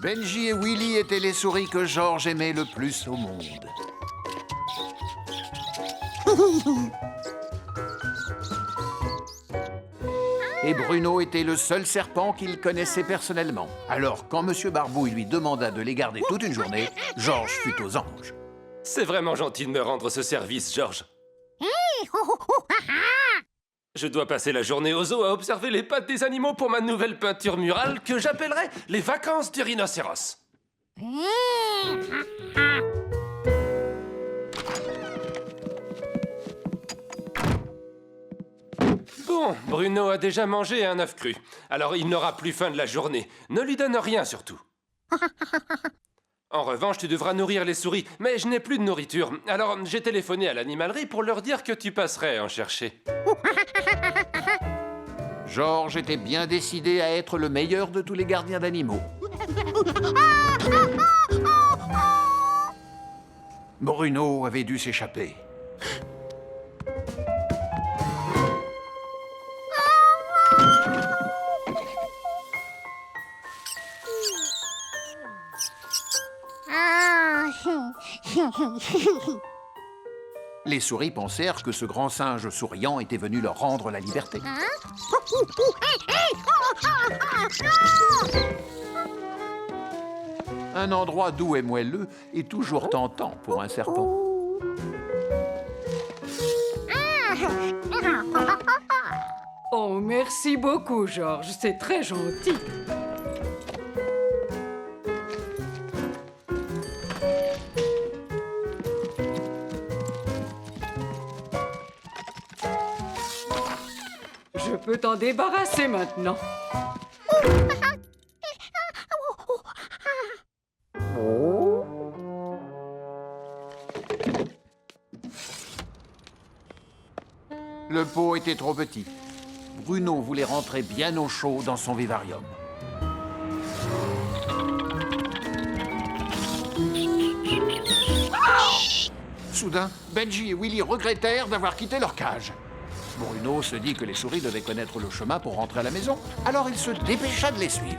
Benji et Willy étaient les souris que George aimait le plus au monde. Et Bruno était le seul serpent qu'il connaissait personnellement. Alors, quand M. Barbouille lui demanda de les garder toute une journée, George fut aux anges. C'est vraiment gentil de me rendre ce service, George. Je dois passer la journée au zoo à observer les pattes des animaux pour ma nouvelle peinture murale que j'appellerai les vacances du rhinocéros. Bon, Bruno a déjà mangé un œuf cru, alors il n'aura plus faim de la journée. Ne lui donne rien surtout. En revanche, tu devras nourrir les souris, mais je n'ai plus de nourriture. Alors j'ai téléphoné à l'animalerie pour leur dire que tu passerais en chercher. George était bien décidé à être le meilleur de tous les gardiens d'animaux. Bruno avait dû s'échapper. Les souris pensèrent que ce grand singe souriant était venu leur rendre la liberté. Un endroit doux et moelleux est toujours tentant pour un serpent. Oh, merci beaucoup, George. C'est très gentil. Je peux t'en débarrasser maintenant. Le pot était trop petit. Bruno voulait rentrer bien au chaud dans son vivarium. Soudain, Benji et Willy regrettèrent d'avoir quitté leur cage. Bruno se dit que les souris devaient connaître le chemin pour rentrer à la maison, alors il se dépêcha de les suivre.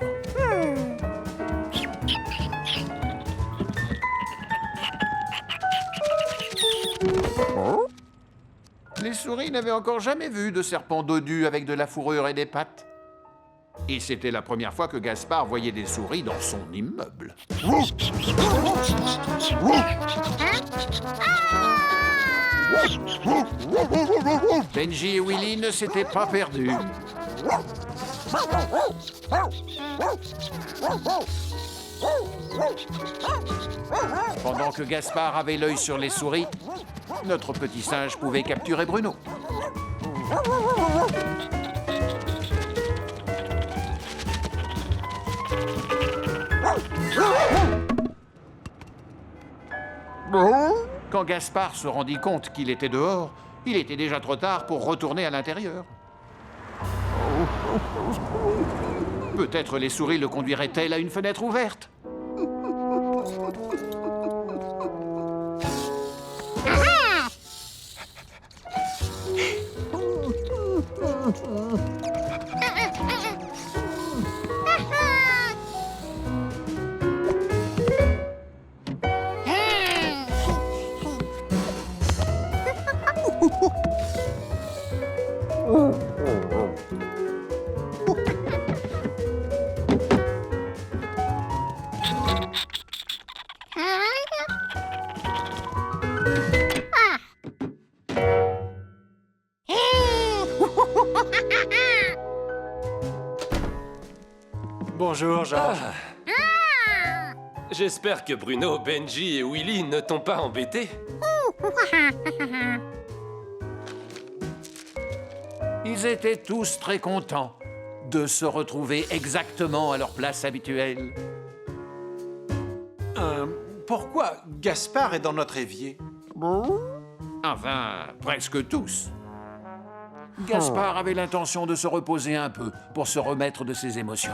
Les souris n'avaient encore jamais vu de serpent dodu avec de la fourrure et des pattes. Et c'était la première fois que Gaspard voyait des souris dans son immeuble. Benji et Willy ne s'étaient pas perdus. Pendant que Gaspard avait l'œil sur les souris, notre petit singe pouvait capturer Bruno. Quand Gaspard se rendit compte qu'il était dehors, il était déjà trop tard pour retourner à l'intérieur. Peut-être les souris le conduiraient-elles à une fenêtre ouverte. Bonjour, Georges. J'espère que Bruno, Benji et Willy ne t'ont pas embêté. Ils étaient tous très contents de se retrouver exactement à leur place habituelle. Pourquoi Gaspard est dans notre évier? Enfin, presque tous. Gaspard avait l'intention de se reposer un peu pour se remettre de ses émotions.